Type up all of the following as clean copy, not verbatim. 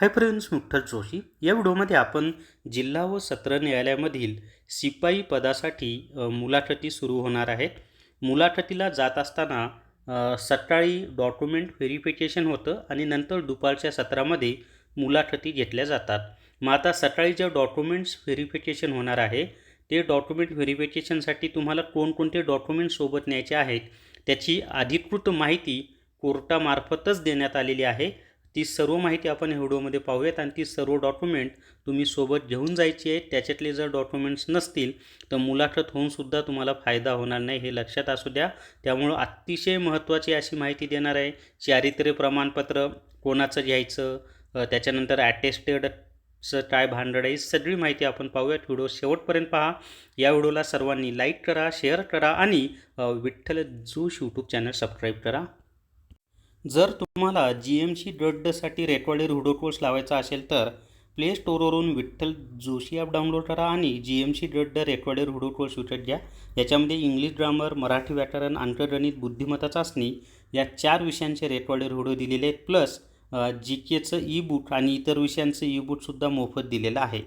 Hi friends, मुठ्ठल Joshi या व्हिडिओमध्ये आपण जिल्हा व सत्र न्यायालयामधील शिपाई पदासाठी मुलाखती सुरू होणार आहेत. मुलाखतीला जात असताना सकाळी डॉक्युमेंट व्हेरिफिकेशन होतं आणि नंतर दुपारच्या सत्रामध्ये मुलाखती घेतल्या जातात. मग आता सकाळी जे डॉक्युमेंट्स व्हेरिफिकेशन होणार आहे ते डॉक्युमेंट व्हेरिफिकेशनसाठी तुम्हाला कोणकोणते डॉक्युमेंट सोबत न्यायचे आहेत त्याची अधिकृत माहिती कोर्टामार्फतच देण्यात आलेली आहे. ती सर्व माहिती आपण या व्हिडिओमध्ये पाहूयात आणि ती सर्व डॉक्युमेंट तुम्ही सोबत घेऊन जायची आहे. त्याच्यातले जर डॉक्युमेंट्स नसतील तर मुलाखत होऊनसुद्धा तुम्हाला फायदा होणार नाही, हे लक्षात असू द्या. त्यामुळं अतिशय महत्त्वाची अशी माहिती देणार आहे. चारित्र्य प्रमाणपत्र कोणाचं घ्यायचं, त्याच्यानंतर ॲटेस्टेडचं काय भानगड आहे, सगळी माहिती आपण पाहूयात. व्हिडिओ शेवटपर्यंत पहा. या व्हिडिओला सर्वांनी लाईक करा, शेअर करा आणि Vitthal Joshi YouTube channel subscribe करा. जर तुम्हाला GMC साठी रेकॉर्डेड व्हिडिओ कोर्स लावायचा असेल तर प्ले स्टोअरवरून विठ्ठल जोशी ॲप डाउनलोड करा आणि GMC रेकॉर्डेड व्हिडिओ कोर्स विकत घ्या. याच्यामध्ये इंग्लिश ग्रामर, मराठी व्याकरण, अंकगणित, बुद्धिमत्ता चाचणी या 4 विषयांचे रेकॉर्डेड व्हिडिओ दिलेले आहेत. प्लस GKचं ई-बुक आणि इतर विषयांचं ई-बुकसुद्धा मोफत दिलेलं आहे.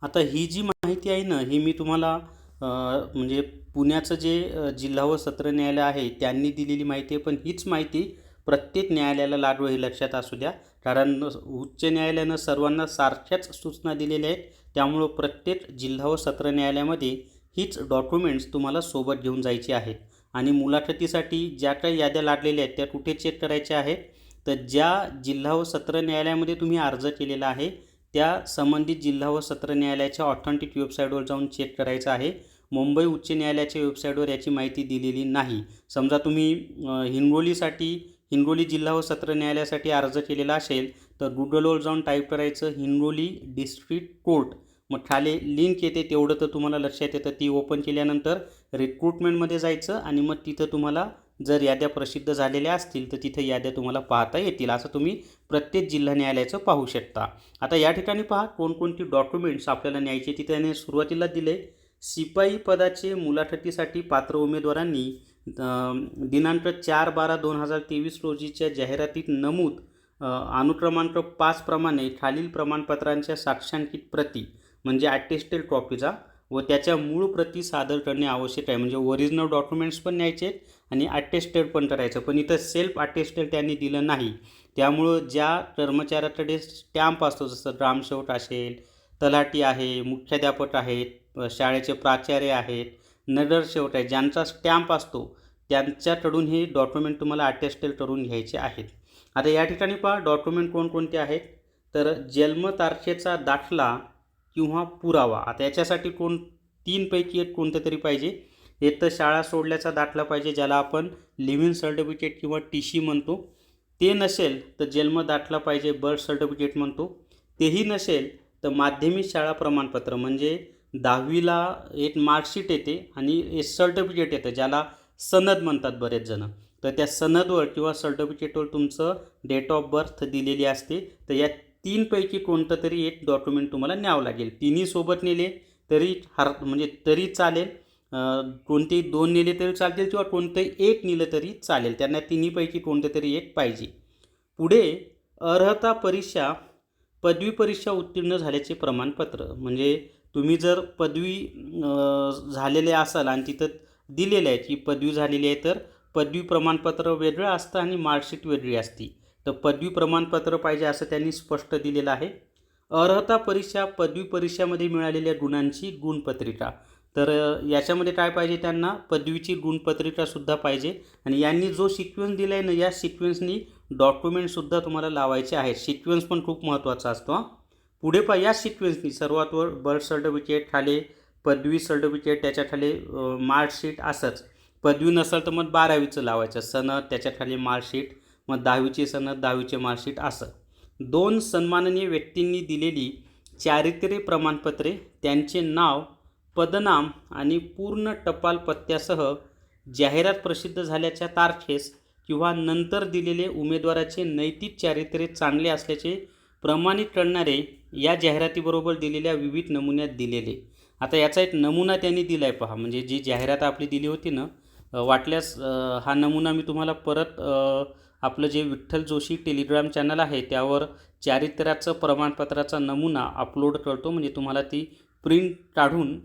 आता ही जी माहिती आहे ना, ही मी तुम्हाला म्हणजे पुण्याचं जे जिल्हा व सत्र न्यायालय आहे त्यांनी दिलेली माहिती आहे. पण हीच माहिती प्रत्येक न्यायालयाला लागू हे लक्षात असू द्या. कारण उच्च न्यायालयानं सर्वांना सारख्याच सूचना दिलेल्या आहेत. त्यामुळं प्रत्येक जिल्हा व सत्र न्यायालयामध्ये हीच डॉक्युमेंट्स तुम्हाला सोबत घेऊन जायची आहेत. आणि मुलाखतीसाठी ज्या काही याद्या लागलेल्या आहेत त्या कुठे चेक करायच्या आहेत, तर ज्या जिल्हा व सत्र न्यायालयामध्ये तुम्ही अर्ज केलेला आहे त्या संबंधित जिल्हा व सत्र न्यायालयाच्या ऑथेंटिक वेबसाईटवर जाऊन चेक करायचं आहे. मुंबई उच्च न्यायालयाच्या वेबसाईटवर याची माहिती दिलेली नाही. समजा तुम्ही हिंगोली जिल्हा व सत्र न्यायालयासाठी अर्ज केलेला असेल तर गुगलवर जाऊन टाईप करायचं हिंगोली डिस्ट्रिक्ट कोर्ट. मग खाली लिंक येते, तेवढं तर तुम्हाला लक्षात येतं. ती ओपन केल्यानंतर रिक्रुटमेंटमध्ये जायचं आणि मग तिथं तुम्हाला जर याद्या प्रसिद्ध झालेल्या असतील तर तिथं याद्या तुम्हाला पाहता येतील. असं तुम्ही प्रत्येक जिल्हा न्यायालयाचं पाहू शकता. आता या ठिकाणी पहा कोणकोणती डॉक्युमेंट्स आपल्याला न्यायचे. तिथे त्याने सुरुवातीला दिले, शिपाई पदाचे मुलाखतीसाठी पात्र उमेदवारांनी दिनांक 4/12/2023 रोजीच्या जाहिरातीत नमूद अनुक्रमांक 5 प्रमाणे खालील प्रमाणपत्रांच्या साक्षांकित प्रती म्हणजे अटेस्टेड कॉपीचा व त्याच्या मूळ प्रती सादर करणे आवश्यक आहे. म्हणजे ओरिजिनल डॉक्युमेंट्स पण न्यायचे आणि अटेस्टेड पण करायचं. पण इथं सेल्फ अटेस्टेड त्यांनी दिलं नाही. त्यामुळं ज्या कर्मचाऱ्याकडे स्टॅम्प असतो, जसं ग्रामसेवक असेल, तलाठी आहे, मुख्याध्यापक आहेत, शाळेचे प्राचार्य आहेत, नगरसेवक आहे, ज्यांचा स्टॅम्प असतो त्यांच्याकडून हे डॉक्युमेंट तुम्हाला अटेस्टेड करून घ्यायचे आहेत. आता या ठिकाणी पहा डॉक्युमेंट कोणकोणते आहेत. तर जन्मतारखेचा दाखला किंवा पुरावा. आता याच्यासाठी 3 पैकी एक कोणतं तरी पाहिजे. एक तर शाळा सोडल्याचा दाखला पाहिजे, ज्याला आपण लिव्हिंग सर्टिफिकेट किंवा TC म्हणतो. ते नसेल तर जन्म दाखला पाहिजे, बर्थ सर्टिफिकेट म्हणतो. तेही नसेल तर माध्यमिक शाळा प्रमाणपत्र म्हणजे 10वीला एक मार्कशीट येते आणि एक सर्टिफिकेट येतं, ज्याला सनद म्हणतात बरेच जण. तर त्या सनदवर किंवा सर्टिफिकेटवर तुमचं डेट ऑफ बर्थ दिलेली असते. तर या 3 पैकी कोणतं तरी एक डॉक्युमेंट तुम्हाला न्यावं लागेल. तिन्ही सोबत नेले तरी तरी चालेल, कोणतेही 2 नेले तरी चालतील किंवा कोणतंही एक नेलं तरी चालेल. त्यांना तिन्हीपैकी कोणतं तरी एक पाहिजे. पुढे अर्हता परीक्षा, पदवी परीक्षा उत्तीर्ण झाल्याचे प्रमाणपत्र. म्हणजे तुम्ही जर पदवी झालेले असाल आणि तिथं दिलेलं आहे की पदवी झालेली आहे, तर पदवी प्रमाणपत्र वेगळं असतं आणि मार्कशीट वेगळी असते. तर पदवी प्रमाणपत्र पाहिजे असं त्यांनी स्पष्ट दिलेलं आहे. अर्हता परीक्षा, पदवी परीक्षामध्ये मिळालेल्या गुणांची गुणपत्रिका. तर याच्यामध्ये काय पाहिजे, त्यांना पदवीची गुणपत्रिकासुद्धा पाहिजे. आणि यांनी जो सिक्वेन्स दिला आहे ना, या सिक्वेन्सनी डॉक्युमेंटसुद्धा तुम्हाला लावायचे आहेत. सिक्वेन्स पण खूप महत्त्वाचा असतो. पुढे पहा, या सिक्वेन्सनी सर्वात वर बर्थ सर्टिफिकेट, खाली पदवी सर्टिफिकेट, त्याच्या खाली मार्कशीट. असंच पदवी नसेल तर मग 12वीचं लावायचं सनद, त्याच्या खाली मार्कशीट, मग 10वीची सनद, 10वीचे मार्कशीट. असं 2 सन्माननीय व्यक्तींनी दिलेली चारित्र्य प्रमाणपत्रे, त्यांचे नाव, पदनाम आणि पूर्ण टपाल पत्त्यासह जाहिरात प्रसिद्ध झाल्याच्या तारखेस किंवा नंतर दिलेले उमेदवाराचे नैतिक चारित्र्य चांगले असल्याचे प्रमाणित करणारे या जाहिरातीबरोबर दिलेल्या विविध नमुन्यात दिलेले. आता याचा एक नमुना त्यांनी दिला आहे पहा. म्हणजे जी जाहिरात आपली दिली होती ना, वाटल्यास हा नमुना मी तुम्हाला परत आपलं जे विठ्ठल जोशी टेलिग्राम चॅनल आहे त्यावर चारित्र्याचं प्रमाणपत्राचा नमुना अपलोड करतो. म्हणजे तुम्हाला ती प्रिंट काढून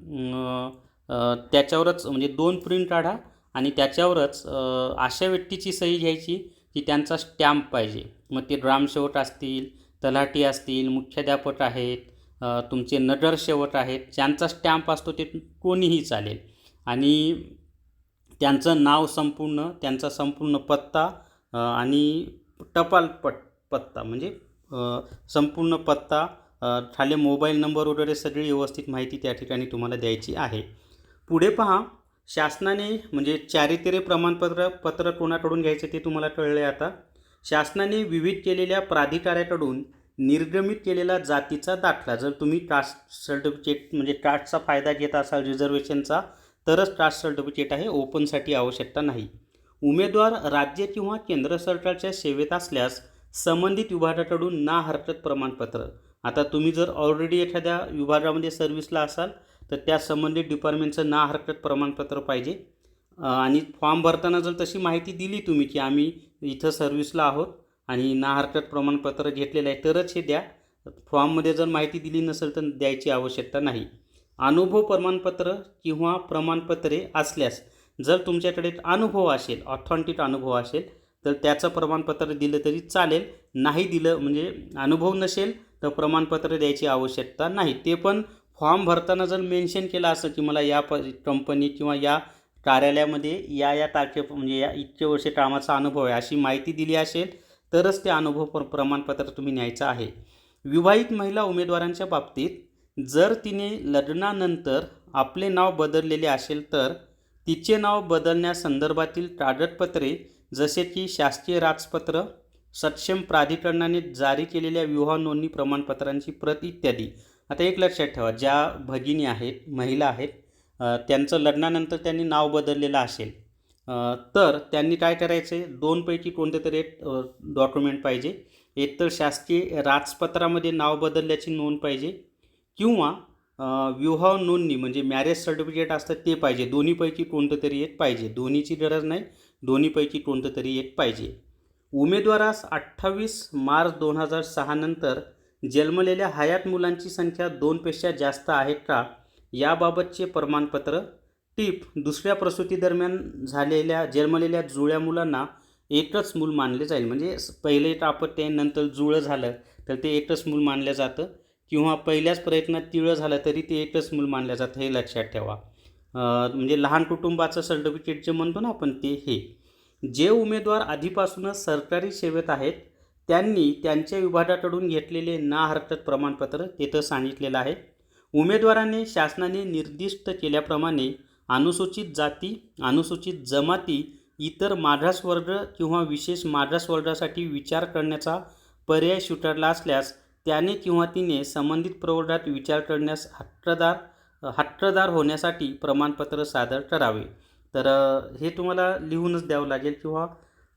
त्याच्यावरच म्हणजे 2 प्रिंट काढा आणि त्याच्यावरच अशा व्यक्तीची सही घ्यायची की त्यांचा स्टॅम्प पाहिजे. मग ते ग्रामसेवक असतील, तलाठी असतील, मुख्याध्यापक आहेत, तुमचे नगरसेवक आहेत, ज्यांचा स्टॅम्प असतो ते कोणीही चालेल. आणि त्यांचं नाव संपूर्ण, त्यांचा संपूर्ण पत्ता आणि टपाल पत्ता म्हणजे संपूर्ण पत्ता, खाली मोबाईल नंबर वगैरे सगळी व्यवस्थित माहिती त्या ठिकाणी तुम्हाला द्यायची आहे. पुढे पहा, शासनाने म्हणजे चारित्र्य प्रमाणपत्र कोणाकडून घ्यायचे ते तुम्हाला कळले. आता शासनाने विविध केलेल्या प्राधिकाऱ्याकडून निर्गमित केलेला जातीचा दाखला, जर तुम्ही कास्ट सर्टिफिकेट म्हणजे कास्टचा फायदा घेत असाल रिझर्वेशनचा, तरच कास्ट सर्टिफिकेट आहे, ओपनसाठी आवश्यकता नाही. उमेदवार राज्य किंवा केंद्र सरकारच्या सेवेत असल्यास संबंधित विभागाकडून ना हरकत प्रमाणपत्र. आता तुम्ही जर ऑलरेडी एखाद्या विभागामध्ये सर्व्हिसला असाल तर त्या संबंधित डिपार्टमेंटचं ना हरकत प्रमाणपत्र पाहिजे. आणि फॉर्म भरताना जर तशी माहिती दिली तुम्ही की आम्ही इथं सर्व्हिसला आहोत आणि ना हरकत प्रमाणपत्र घेतलेलं आहे तरच हे द्या. फॉर्ममध्ये जर माहिती दिली नसेल तर द्यायची आवश्यकता नाही. अनुभव प्रमाणपत्र किंवा प्रमाणपत्रे असल्यास, जर तुमच्याकडे अनुभव असेल, ऑथेंटिक अनुभव असेल तर त्याचं प्रमाणपत्र दिलं तरी चालेल. नाही दिलं म्हणजे अनुभव नसेल तर प्रमाणपत्र द्यायची आवश्यकता नाही. ते पण फॉर्म भरताना जर मेन्शन केलं असं की मला या कंपनी किंवा या कार्यालयामध्ये या तारखे म्हणजे या इतके वर्ष कामाचा अनुभव आहे अशी माहिती दिली असेल तरच ते अनुभव प्रमाणपत्र तुम्ही न्यायचं आहे. विवाहित महिला उमेदवारांच्या बाबतीत जर तिने लग्नानंतर आपले नाव बदललेले असेल तर तिचे नाव बदलण्यासंदर्भातील कागदपत्रे जसे की शासकीय राजपत्र, सक्षम प्राधिकरणाने जारी केलेल्या विवाह नोंदणी प्रमाणपत्रांची प्रत इत्यादी. आता एक लक्षात ठेवा, ज्या भगिनी आहेत, महिला आहेत, त्यांचं लग्नानंतर त्यांनी नाव बदललेलं असेल तर त्यांनी काय करायचं आहे, 2 पैकी कोणते तरी एक डॉक्युमेंट पाहिजे. एक तर शासकीय राजपत्रामध्ये नाव बदलल्याची नोंद पाहिजे किंवा विवाह नोंदणी म्हणजे मॅरेज सर्टिफिकेट असतं ते पाहिजे. दोन्हीपैकी कोणतं तरी एक पाहिजे. दोन्हीची गरज नाही, दोन्हीपैकी कोणतं तरी एक पाहिजे. उमेदवारास 28 मार्च 2006 नंतर जन्मलेल्या हयात मुलांची संख्या 2पेक्षा जास्त आहे का याबाबतचे प्रमाणपत्र. टिप: दुसऱ्या प्रसूतीदरम्यान जन्मलेल्या जुळ्या मुलांना एकच मूल मानले जाईल. म्हणजे पहिले अपत्य नंतर जुळं झालं तर ते एकच मूल मानलं जातं किंवा पहिल्याच प्रयत्नात तिळं झालं तरी ते एकच मूल मानलं जातं, हे लक्षात ठेवा. म्हणजे लहान कुटुंबाचं सर्टिफिकेट जे म्हणतो ना आपण ते हे. जे उमेदवार आधीपासूनच सरकारी सेवेत आहेत त्यांनी त्यांच्या विभागाकडून घेतलेले ना हरकत प्रमाणपत्र तिथं सांगितलेलं आहे. उमेदवाराने शासनाने निर्दिष्ट केल्याप्रमाणे अनुसूचित जाती, अनुसूचित जमाती, इतर मागासवर्ग किंवा विशेष मागासवर्गासाठी विचार करण्याचा पर्याय स्वीकारला असल्यास त्याने किंवा तिने संबंधित प्रवर्गात विचार करण्यास हक्कदार होण्यासाठी प्रमाणपत्र सादर करावे. तर हे तुम्हाला लिहूनच द्यावं लागेल किंवा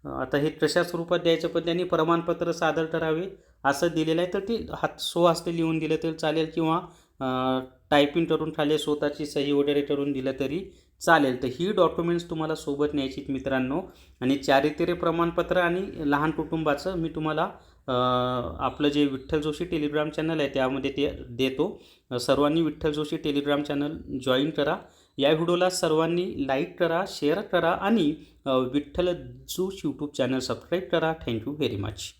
आता हे कशा स्वरूपात द्यायचं पण त्यांनी प्रमाणपत्र सादर करावे असं दिलेलं आहे. तर ते स्वहस्ते लिहून दिलं तरी चालेल किंवा टायपिंग करून खाली स्वतःची सही वगैरे करून दिलं तरी चालेल. तर ही डॉक्युमेंट्स तुम्हाला सोबत न्यायची मित्रांनो. आणि चारित्र्य प्रमाणपत्र आणि लहान कुटुंबाचं मी तुम्हाला आपलं जे विठ्ठल जोशी टेलिग्राम चॅनल आहे त्यामध्ये ते देतो. सर्वांनी Vitthal Joshi Telegram channel join करा. या व्हिडिओला सर्वांनी लाईक करा, शेअर करा आणि Vitthal Joshi YouTube channel subscribe करा. Thank you very much.